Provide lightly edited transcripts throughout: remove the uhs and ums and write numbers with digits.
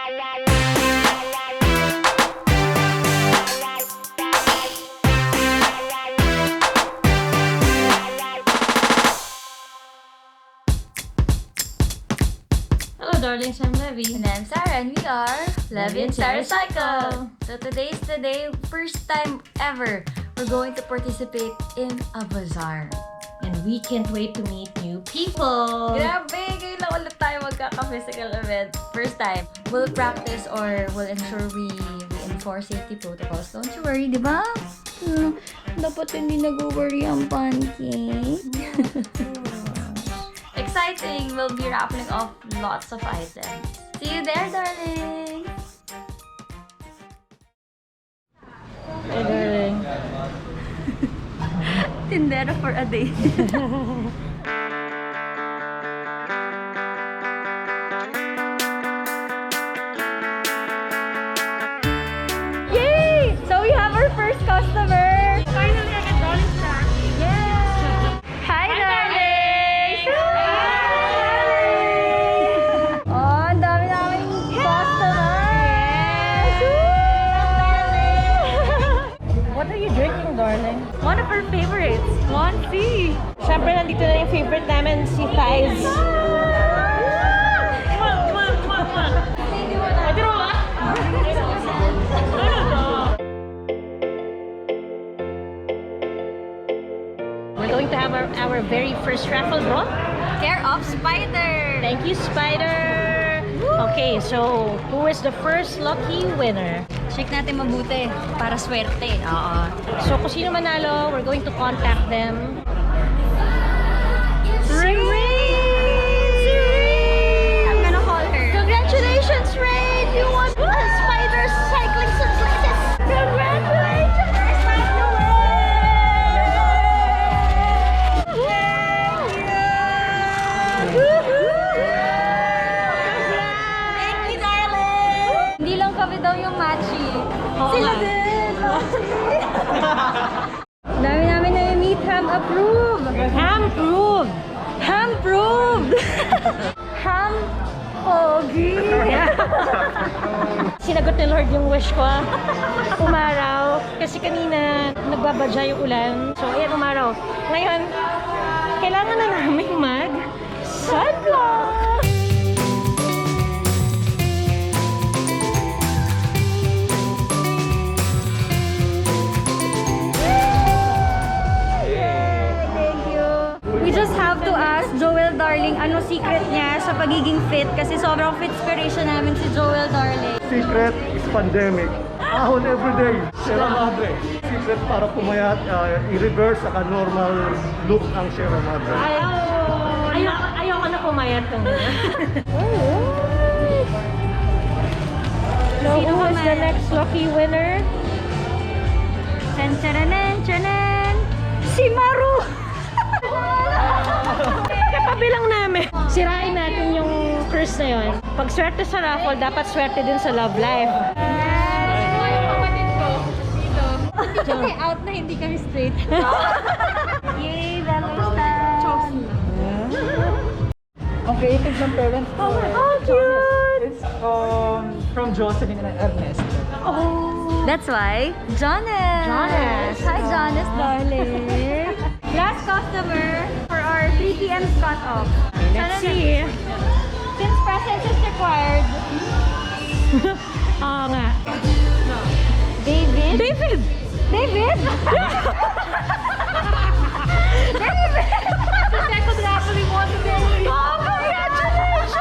Hello darlings, I'm Levi. And I'm Sara, and we are Levi and Sara Cycle. So today's the day, first time ever, we're going to participate in a bazaar. And we can't wait to meet new people. Grabe! Ngayon lang ulit tayo magkaka-physical event. First time. We'll practice or we'll ensure we enforce safety protocols. Don't you worry, di ba? Dapat hindi nag-worry ang pancake. Exciting! We'll be raffling off lots of items. See you there, darling! Hey darling. Tindera for a day. Yay! So we have our first customer. Finally, I get darling snack. Yeah! Hi, darling! Oh, ang dami namin customers! What are you drinking, darling? One of our favorites, Monty. Siyempre, nandito na yung favorite namin, si Thighs. We're going to have our very first raffle draw. Care of Spider. Thank you, Spider! Okay, so who is the first lucky winner? Check natin mabuti para swerte. Oo. So kung sino manalo, we're going to contact them. Rain! I'm gonna call her. Congratulations, Rain! You won a Spider cycling sunglasses! Congratulations! Thank you, darling! Hindi lang kami daw yung matchy. Sila din! Dami namin na yung meet ham approved! Ham-proof! Ham-proved! Ham pogi! Sinagot ni Lord yung wish ko. Umaraw. Kasi kanina, nagbabadya yung ulan. So, ayan, umaraw. Ngayon, kailangan na namin mag-sunblock! Thank you! We just have to ask Joel Darling ano secret niya sa pagiging fit kasi sobrang fit inspiration namin si Joel Darling. Secret is pandemic. Ahon everyday. Sierra Madre. Secret para pumayat, i-reverse saka normal look ang Sierra Madre. Ayoko na pumayat kung So, Sino who ka is the man? next lucky winner? Chanen! Si Maru! Kapabilang namin. Sirain natin yung curse na yun. Pag swerte sa raffle, dapat swerte din sa love life. Kasi out na hindi kami straight. Yay! Valentine's! Ang creative ng parents ko. Oh, cute! It's from Jocelyn and Ernest. That's why, Jonas! Jonas. Hi, Jonas, darling! Last customer for our 3 p.m. cut-off. Let's see. Since presence is required, Oo nga. David? David! David? David! The second raffle we want to be. Oh, congratulations!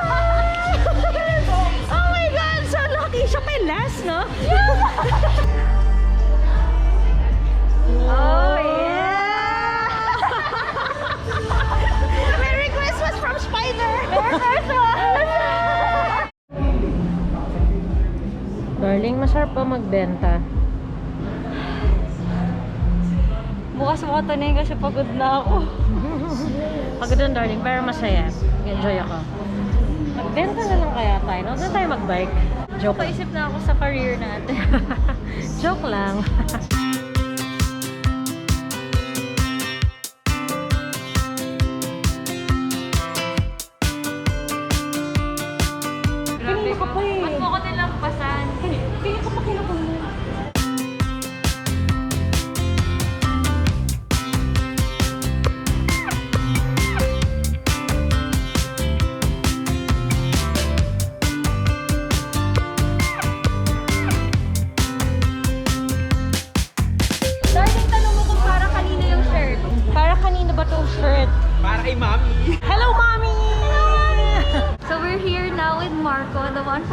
Oh my God! So lucky! Siya pa yung last, no? Oh, yeah! Merry Christmas from Spider! Merry Christmas! Darling, masarap pa magbenta. Bukas mo ito na yun kasi pagod na ako. Pagod doon, darling, pero masaya. Enjoy ako. Magbenta na lang kaya tayo. Huwag na tayo mag-bike. Joke. Paisip na ako sa career natin. Joke lang. Kanina ka pa eh. Ba't mo ko nila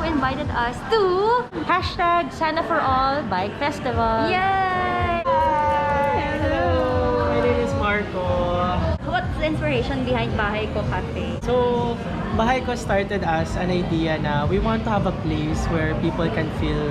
who invited us to... Hashtag Sana for All Bike Festival. Yay! Hello! My name is Marco. What's the inspiration behind BahayCo Cafe? So, BahayCo started as an idea na we want to have a place where people can feel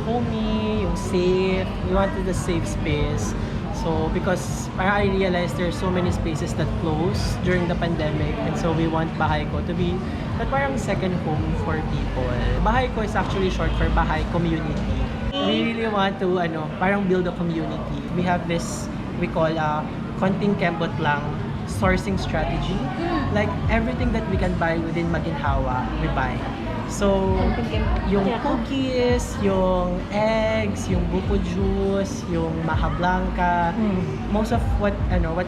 homey, yung safe. We wanted a safe space. So, because I realized there are so many spaces that closed during the pandemic, and so we want BahayCo to be that parang second home for people. BahayCo is actually short for Bahay Community. We really want to parang build a community. We have this we call konting kembot lang sourcing strategy. Like everything that we can buy within Maginhawa, we buy. So, yung cookies, yung eggs, yung buko juice, yung maha blanca, most of what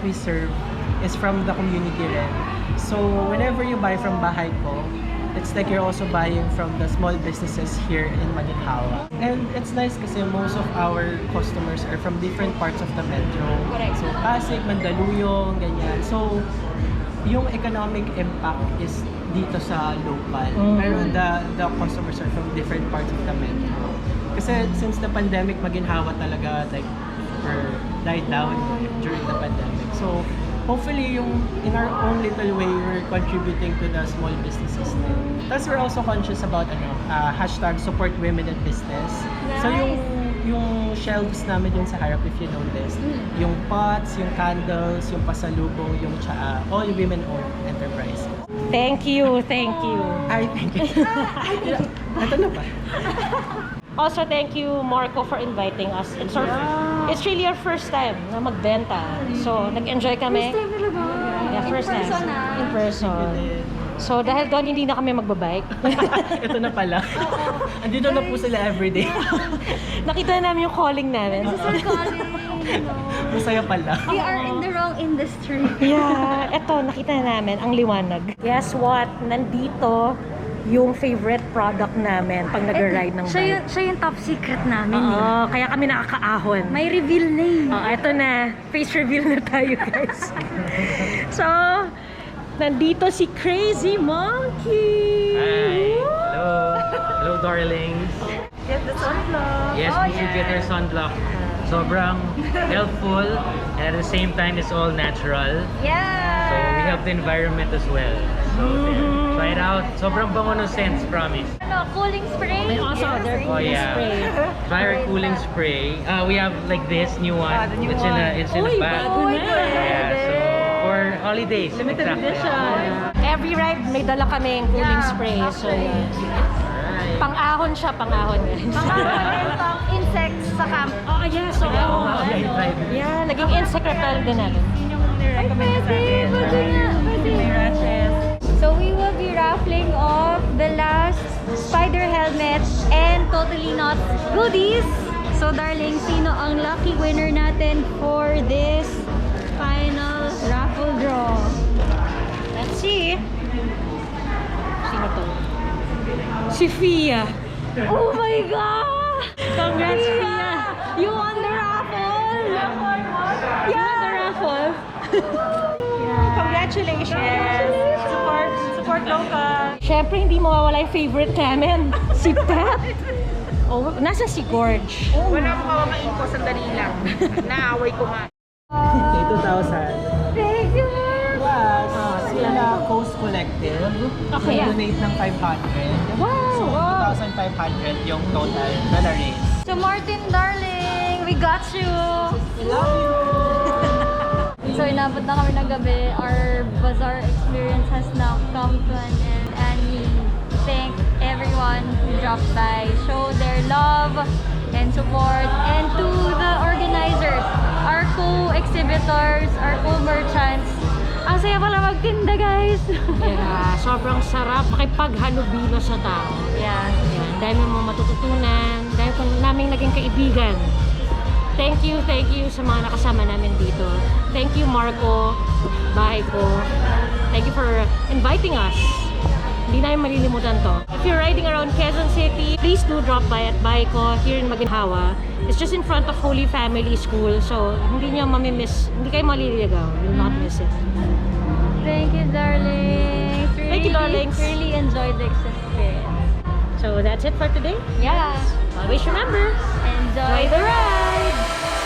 we serve is from the community rin. So, whenever you buy from BahayCo, it's like you're also buying from the small businesses here in Maginhawa. And it's nice kasi most of our customers are from different parts of the metro. Correct. So, Pasig, Mandaluyong, ganyan. So, yung economic impact is dito sa local. Pero the customers are from different parts of the metro. Kasi since the pandemic, Maginhawa talaga like died down during the pandemic. So hopefully in our own little way, we're contributing to the small businesses din. Plus we're also conscious about hashtag support women in business. Nice. So yung shelves namin yun sa harap, if you noticed, yung pots, yung candles, yung pasalubong, yung all women-owned enterprises. Thank you, thank you. Ay, thank you. Ito na ba? Also, thank you, Marco, for inviting us. It's really our first time na magbenta. So, nag-enjoy kami. First time talaga? Yeah, first In person, time. In person. So, dahil doon hindi na kami magbabike. Ito na pala. Andito na po sila everyday. Nakita na namin yung calling namin. Masaya pala. We are in the wrong industry. Yeah, eto, nakita na namin ang liwanag. Guess what? Nandito yung favorite product namin pag nag-ride ng bike. Siya yung top secret namin. Oo, kaya kami nakakaahon. May reveal na eh. Eto na, face reveal na tayo, guys. So, nandito si Crazy Monkey! Hi! Hello! Hello, darlings! Get the sunblock. Yes, we should get our sunblock. Sobrang helpful, and at the same time, it's all natural. Yeah! So we help the environment as well. So there, try it out. Sobrang bango ng scents, promise. Cooling spray. May also other Oh cooling yeah. spray. Try our cooling spray. We have like this new one. It's in a bag. bago na. Yeah, so for holidays. Limited exactly. edition. Every ride, may dala kaming cooling spray. So, Alright. pang-ahon siya, pang-ahon. Pang insects sa camp. Oh, yeah, so, Okay, try it. yeah, naging insect repellent din natin. So we will be raffling off the last spider helmet and totally not goodies. So darling, sino ang lucky winner natin for this final raffle draw? Let's see. Sino to? Si Fia. Oh my God! Congrats, Fia. You won the raffle! You won the raffle. Congratulations. Support local. Siyempre, hindi mawawala yung favorite namin. Si Pat. Oh, nasa si Gorge. Wala mo kawamain ko, sandali lang. Naaway ko nga. Okay, 2,000. Thank you! Plus, sila na Coast Collective. Okay. Donate ng 500. Wow! So, 2,500 yung total na na-raise. So Martin, darling, we got you! We love you! So inabot na kami ng gabi. Our bazaar experience has now come to an end, and we thank everyone who dropped by, show their love and support, and to the organizers, our co-exhibitors, our co-merchants. Ang saya pala magtinda, guys! Yeah, sobrang sarap makipaghalubilo sa tao. Yeah. Yan, dahil mo matututunan, dahil kung naming naging kaibigan. Thank you sa mga nakasama namin dito. Thank you, Marco, BahayCo. Thank you for inviting us. Hindi namin malilimutan to. If you're riding around Quezon City, please do drop by at BahayCo here in Maginhawa. It's just in front of Holy Family School, so hindi nyo mamimiss, hindi kayo maliligaw. You'll not miss it. Thank you, darling. Thank you, darlings. Really enjoyed the experience. So that's it for today. Yeah. Always remember, Enjoy enjoy the ride!